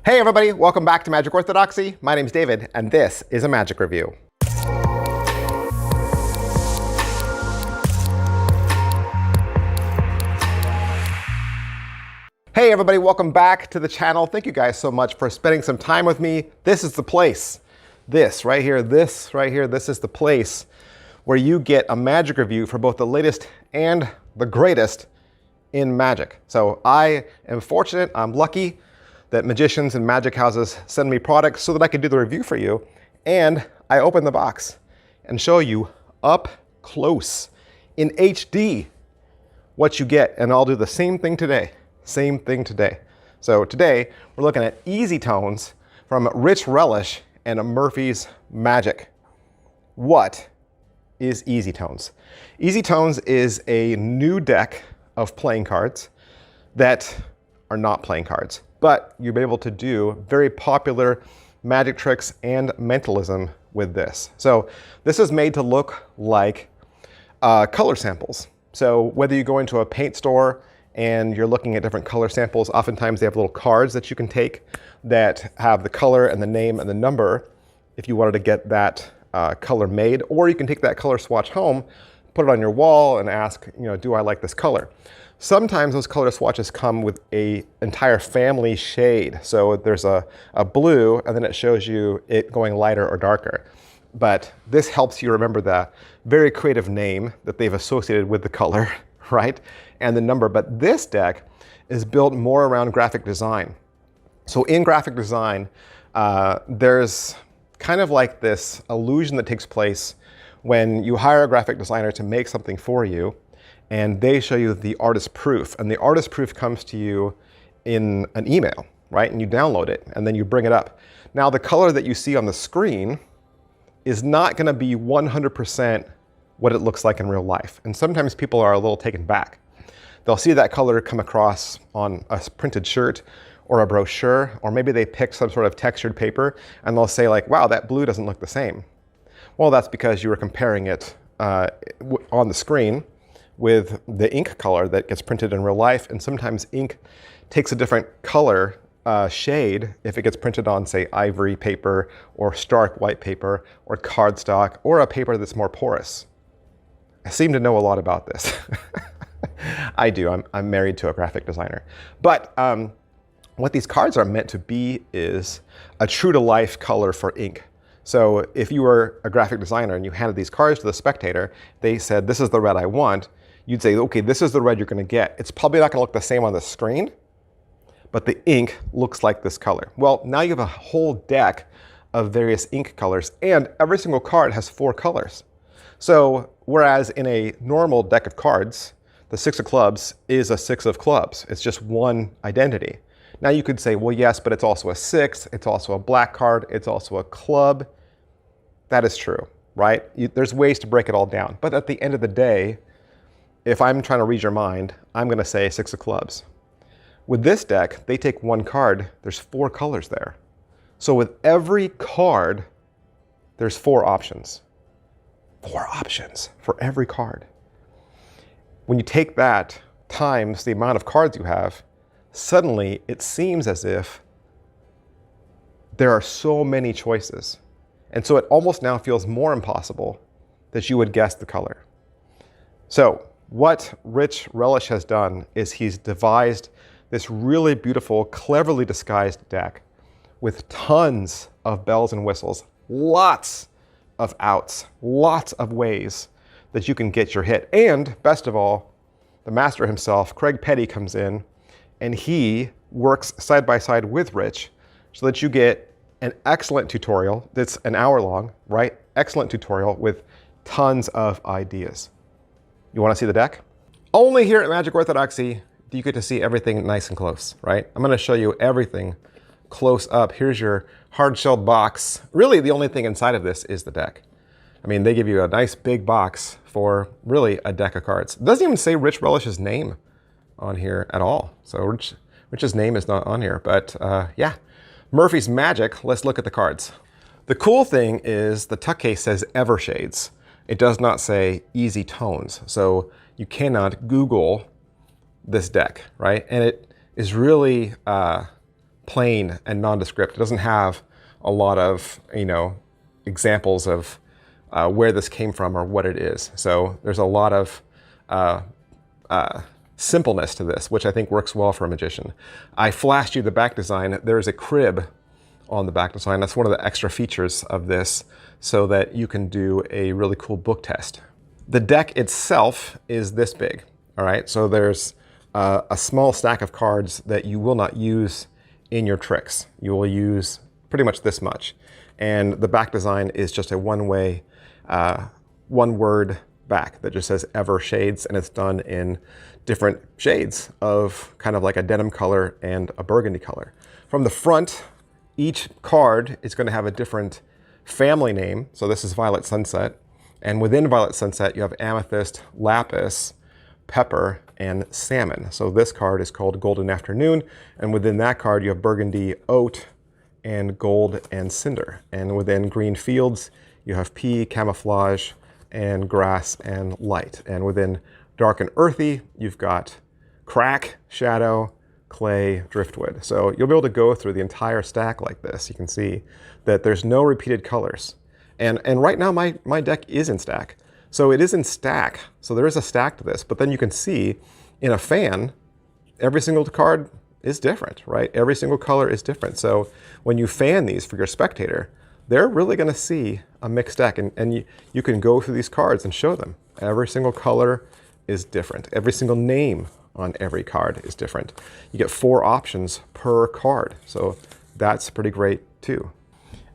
Hey everybody, welcome back to Magic Orthodoxy. My name's David, and this is a magic review. Hey everybody, welcome back to the channel. Thank you guys so much for spending some time with me. This is the place. This right here, this is the place where you get a magic review for both the latest and the greatest in magic. So I am fortunate, I'm lucky that magicians and magic houses send me products so that I can do the review for you. And I open the box and show you up close in HD what you get. And I'll do the same thing today. So today we're looking at Easy Tones from Relish and Murphy's Magic. What is Easy Tones? Easy Tones is a new deck of playing cards that are not playing cards, but you'll be able to do very popular magic tricks and mentalism with this. So this is made to look like color samples. So whether you go into a paint store and you're looking at different color samples, oftentimes they have little cards that you can take that have the color and the name and the number if you wanted to get that color made. Or you can take that color swatch home, put it on your wall and ask, do I like this color? Sometimes those color swatches come with an entire family shade. So there's a blue, and then it shows you it going lighter or darker. But this helps you remember the very creative name that they've associated with the color, right? And the number. But this deck is built more around graphic design. So in graphic design, there's kind of like this illusion that takes place when you hire a graphic designer to make something for you, and they show you the artist proof. And the artist proof comes to you in an email, right? And you download it, and then you bring it up. Now, the color that you see on the screen is not going to be 100% what it looks like in real life. And sometimes people are a little taken back. They'll see that color come across on a printed shirt or a brochure, or maybe they pick some sort of textured paper, and they'll say like, wow, that blue doesn't look the same. Well, that's because you were comparing it on the screen with the ink color that gets printed in real life. And sometimes ink takes a different color shade if it gets printed on, say, ivory paper or stark white paper or cardstock or a paper that's more porous. I seem to know a lot about this. I do. I'm married to a graphic designer. But what these cards are meant to be is a true-to-life color for ink. So if you were a graphic designer and you handed these cards to the spectator, they said, this is the red I want, you'd say, okay, this is the red you're going to get. It's probably not going to look the same on the screen, but the ink looks like this color. Well, now you have a whole deck of various ink colors, and every single card has 4 colors. So whereas in a normal deck of cards, the 6 of clubs is a 6 of clubs. It's just one identity. Now you could say, well, yes, but it's also a 6, it's also a black card, it's also a club. That is true, right? There's ways to break it all down. But at the end of the day, if I'm trying to read your mind, I'm going to say 6 of clubs. With this deck, they take one card, there's 4 colors there. So with every card, there's 4 options. 4 options for every card. When you take that times the amount of cards you have, suddenly it seems as if there are so many choices. And so it almost now feels more impossible that you would guess the color. So what Relish has done is he's devised this really beautiful, cleverly disguised deck with tons of bells and whistles, lots of outs, lots of ways that you can get your hit. And best of all, the master himself, Craig Petty, comes in and he works side by side with Rich so that you get an excellent tutorial that's an hour long, right? Excellent tutorial with tons of ideas. You want to see the deck? Only here at Magic Orthodoxy do you get to see everything nice and close, right? I'm going to show you everything close up. Here's your hard-shelled box. Really, the only thing inside of this is the deck. I mean, they give you a nice big box for really a deck of cards. It doesn't even say Relish's name on here at all. So Rich's name is not on here, but yeah. Murphy's Magic, let's look at the cards. The cool thing is the tuck case says Evershades. It does not say Easy Tones. So you cannot Google this deck, right? And it is really plain and nondescript. It doesn't have a lot of, examples of where this came from or what it is. So there's a lot of simpleness to this, which I think works well for a magician. I flashed you the back design. There's a crib on the back design. That's one of the extra features of this so that you can do a really cool book test. The deck itself is this big, all right? So there's a small stack of cards that you will not use in your tricks. You will use pretty much this much. And the back design is just a one-way, one-word back that just says Ever Shades, and it's done in different shades of kind of like a denim color and a burgundy color. From the front, each card is going to have a different family name. So this is Violet Sunset. And within Violet Sunset, you have Amethyst, Lapis, Pepper, and Salmon. So this card is called Golden Afternoon. And within that card, you have Burgundy, Oat, and Gold, and Cinder. And within Green Fields, you have Pea, Camouflage, and Grass, and Light. And within Dark and Earthy, you've got Crack, Shadow, Clay, Driftwood. So you'll be able to go through the entire stack like this. You can see that there's no repeated colors. And right now my deck is in stack. So it is in stack. So there is a stack to this. But then you can see in a fan, every single card is different, right? Every single color is different. So when you fan these for your spectator, they're really going to see a mixed deck. And you can go through these cards and show them. Every single color is different. Every single name on every card is different. You get 4 options per card. So that's pretty great too.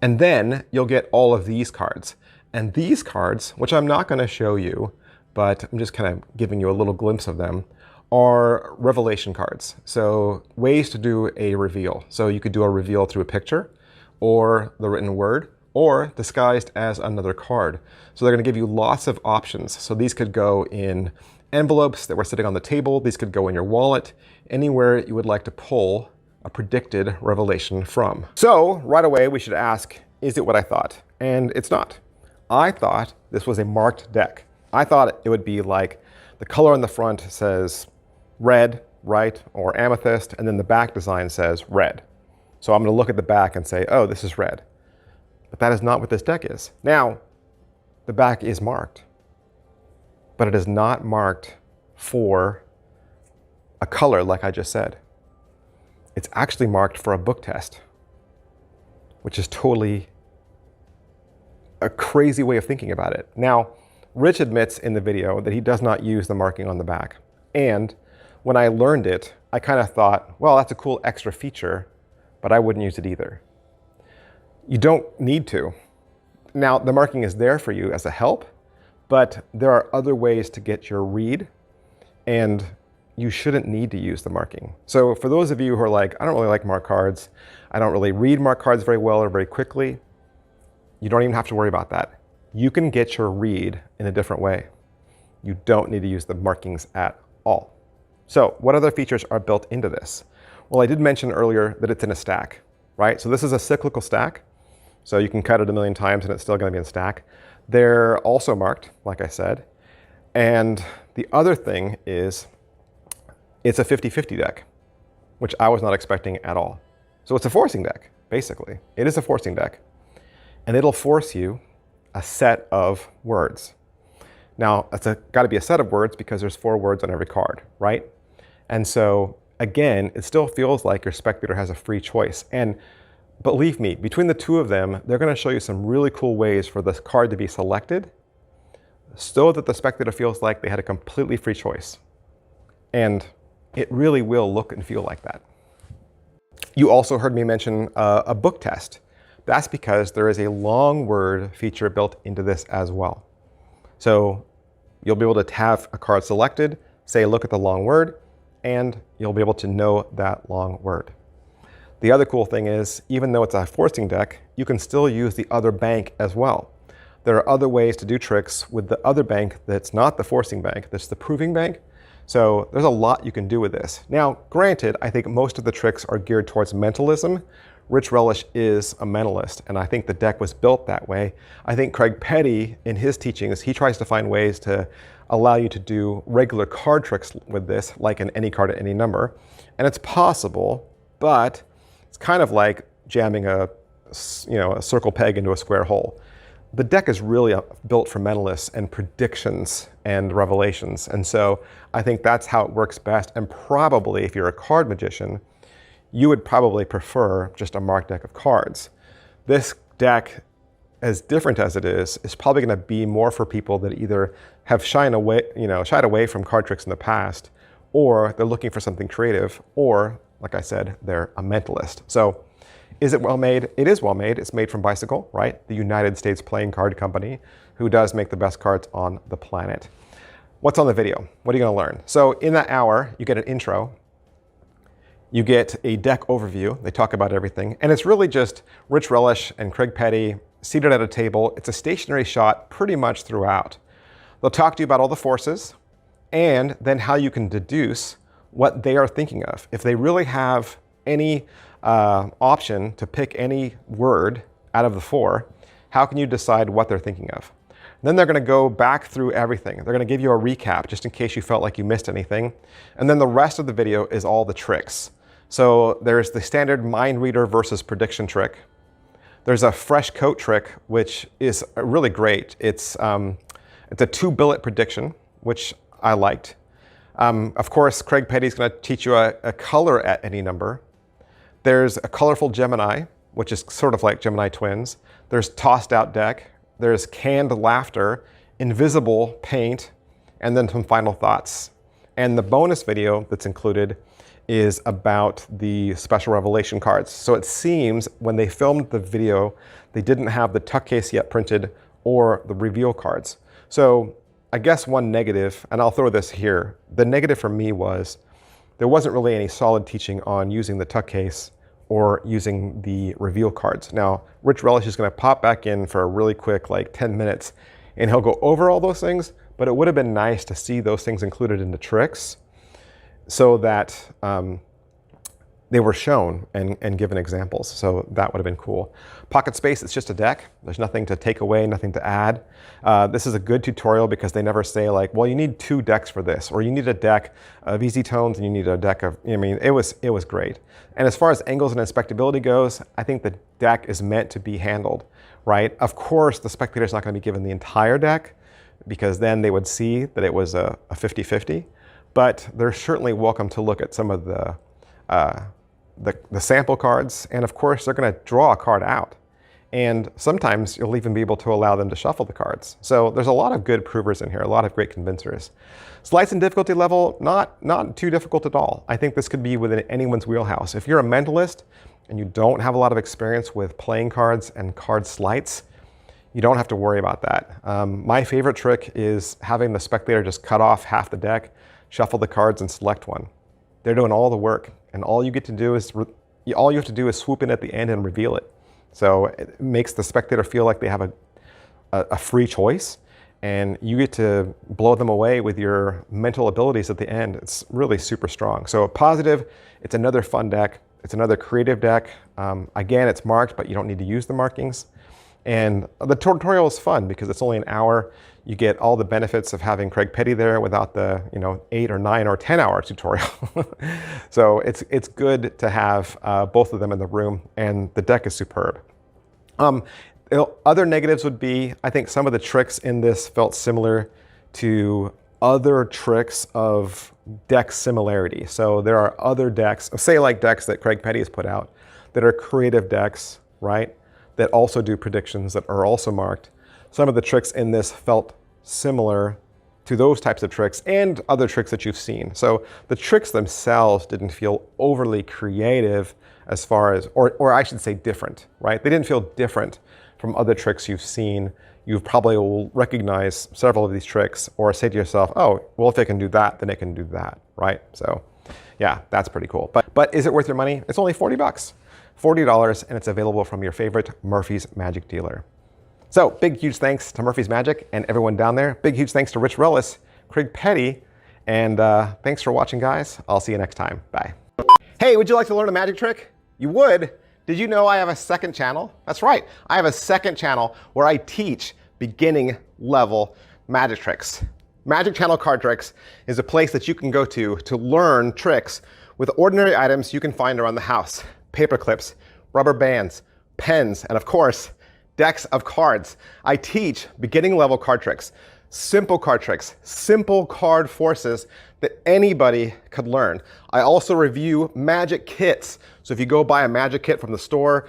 And then you'll get all of these cards. And these cards, which I'm not going to show you, but I'm just kind of giving you a little glimpse of them, are revelation cards. So ways to do a reveal. So you could do a reveal through a picture or the written word or disguised as another card. So they're going to give you lots of options. So these could go in envelopes that were sitting on the table. These could go in your wallet, anywhere you would like to pull a predicted revelation from. So right away we should ask, is it what I thought? And it's not. I thought this was a marked deck. I thought it would be like the color on the front says red, right, or amethyst, and then the back design says red. So I'm going to look at the back and say, oh, this is red. But that is not what this deck is. Now, the back is marked, but it is not marked for a color like I just said. It's actually marked for a book test, which is totally a crazy way of thinking about it. Now, Rich admits in the video that he does not use the marking on the back. And when I learned it, I kind of thought, well, that's a cool extra feature, but I wouldn't use it either. You don't need to. Now, the marking is there for you as a help, but there are other ways to get your read, and you shouldn't need to use the marking. So for those of you who are like, I don't really like marked cards, I don't really read marked cards very well or very quickly, you don't even have to worry about that. You can get your read in a different way. You don't need to use the markings at all. So what other features are built into this? Well, I did mention earlier that it's in a stack, right? So this is a cyclical stack. So you can cut it a million times and it's still going to be in stack. They're also marked, like I said. And the other thing is it's a 50-50 deck, which I was not expecting at all. So it's a forcing deck, basically. It is a forcing deck. And it'll force you a set of words. Now, it's got to be a set of words because there's 4 words on every card, right? And so, again, it still feels like your spectator has a free choice. And believe me, between the two of them, they're going to show you some really cool ways for this card to be selected so that the spectator feels like they had a completely free choice. And it really will look and feel like that. You also heard me mention a book test. That's because there is a long word feature built into this as well. So you'll be able to have a card selected, say, look at the long word, and you'll be able to know that long word. The other cool thing is, even though it's a forcing deck, you can still use the other bank as well. There are other ways to do tricks with the other bank that's not the forcing bank, that's the proving bank. So there's a lot you can do with this. Now, granted, I think most of the tricks are geared towards mentalism. Rich Relish is a mentalist, and I think the deck was built that way. I think Craig Petty, in his teachings, he tries to find ways to allow you to do regular card tricks with this, like an any card at any number. And it's possible, but It's kind of like jamming a circle peg into a square hole. The deck is really built for mentalists and predictions and revelations. And so I think that's how it works best. And probably if you're a card magician, you would probably prefer just a marked deck of cards. This deck, as different as it is probably going to be more for people that either have shied away from card tricks in the past, or they're looking for something creative, or, like I said, they're a mentalist. So is it well made? It is well made. It's made from Bicycle, right? The United States playing card company, who does make the best cards on the planet. What's on the video? What are you going to learn? So in that hour, you get an intro. You get a deck overview. They talk about everything. And it's really just Rich Relish and Craig Petty seated at a table. It's a stationary shot pretty much throughout. They'll talk to you about all the forces and then how you can deduce what they are thinking of. If they really have any option to pick any word out of the 4, how can you decide what they're thinking of? Then they're going to go back through everything. They're going to give you a recap just in case you felt like you missed anything. And then the rest of the video is all the tricks. So there's the standard mind reader versus prediction trick. There's a fresh coat trick, which is really great. It's a 2-billet prediction, which I liked. Of course, Craig Petty's going to teach you a color at any number. There's a colorful Gemini, which is sort of like Gemini twins. There's tossed out deck. There's canned laughter, invisible paint, and then some final thoughts. And the bonus video that's included is about the special revelation cards. So it seems when they filmed the video, they didn't have the tuck case yet printed or the reveal cards. So I guess one negative, and I'll throw this here, the negative for me was there wasn't really any solid teaching on using the tuck case or using the reveal cards. Now, Rich Relish is going to pop back in for a really quick, like 10 minutes, and he'll go over all those things, but it would have been nice to see those things included in the tricks so that they were shown and given examples. So that would have been cool. Pocket Space, it's just a deck. There's nothing to take away, nothing to add. This is a good tutorial because they never say like, well, you need 2 decks for this, or you need a deck of easy tones and you need a deck of, I mean, it was great. And as far as angles and inspectability goes, I think the deck is meant to be handled, right? Of course, the spectator's not going to be given the entire deck because then they would see that it was a 50-50, but they're certainly welcome to look at some of the sample cards, and of course they're going to draw a card out. And sometimes you'll even be able to allow them to shuffle the cards. So there's a lot of good provers in here, a lot of great convincers. Slice and difficulty level, not too difficult at all. I think this could be within anyone's wheelhouse. If you're a mentalist and you don't have a lot of experience with playing cards and card sleights, you don't have to worry about that. My favorite trick is having the spectator just cut off half the deck, shuffle the cards, and select one. They're doing all the work, and all you have to do is swoop in at the end and reveal it. So it makes the spectator feel like they have a free choice, and you get to blow them away with your mental abilities at the end. It's really super strong. So positive, it's another fun deck. It's another creative deck. Again, it's marked, but you don't need to use the markings. And the tutorial is fun because it's only an hour. You get all the benefits of having Craig Petty there without the 8 or 9 or 10 hour tutorial. So it's good to have both of them in the room, and the deck is superb. Other negatives would be, I think some of the tricks in this felt similar to other tricks of deck similarity. So there are other decks, say like decks that Craig Petty has put out, that are creative decks, right? That also do predictions, that are also marked. Some of the tricks in this felt similar to those types of tricks and other tricks that you've seen. So the tricks themselves didn't feel overly creative as far as, or I should say different, right? They didn't feel different from other tricks you've seen. You probably will recognize several of these tricks or say to yourself, oh, well, if they can do that, then they can do that, right? So yeah, that's pretty cool. But is it worth your money? It's only 40 bucks. $40, and it's available from your favorite Murphy's Magic dealer. So big, huge thanks to Murphy's Magic and everyone down there. Big, huge thanks to Rich Relish, Craig Petty, and thanks for watching, guys. I'll see you next time. Bye. Hey, would you like to learn a magic trick? You would? Did you know I have a second channel? That's right. I have a second channel where I teach beginning level magic tricks. Magic Channel Card Tricks is a place that you can go to learn tricks with ordinary items you can find around the house. paper clips, rubber bands, pens, and of course, decks of cards. I teach beginning level card tricks, simple card forces that anybody could learn. I also review magic kits. So if you go buy a magic kit from the store,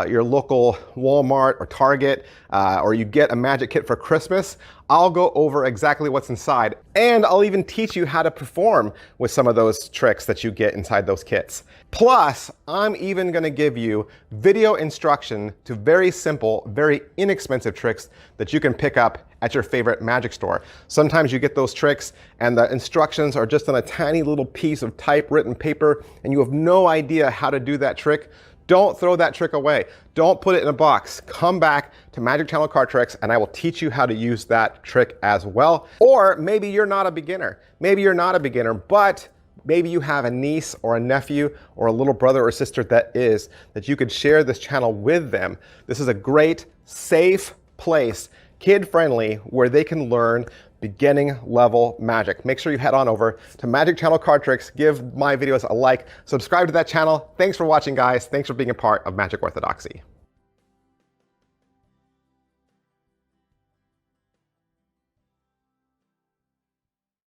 your local Walmart or Target, or you get a magic kit for Christmas, I'll go over exactly what's inside. And I'll even teach you how to perform with some of those tricks that you get inside those kits. Plus, I'm even gonna give you video instruction to very simple, very inexpensive tricks that you can pick up at your favorite magic store. Sometimes you get those tricks and the instructions are just on a tiny little piece of typewritten paper and you have no idea how to do that trick. Don't throw that trick away. Don't put it in a box. Come back to Magic Channel Card Tricks and I will teach you how to use that trick as well. Or maybe you're not a beginner. Maybe you're not a beginner, but maybe you have a niece or a nephew or a little brother or sister that you could share this channel with them. This is a great, safe place, kid-friendly, where they can learn beginning level magic. Make sure you head on over to Magic Channel Card Tricks, give my videos a like, subscribe to that channel. Thanks for watching, guys. Thanks for being a part of Magic Orthodoxy.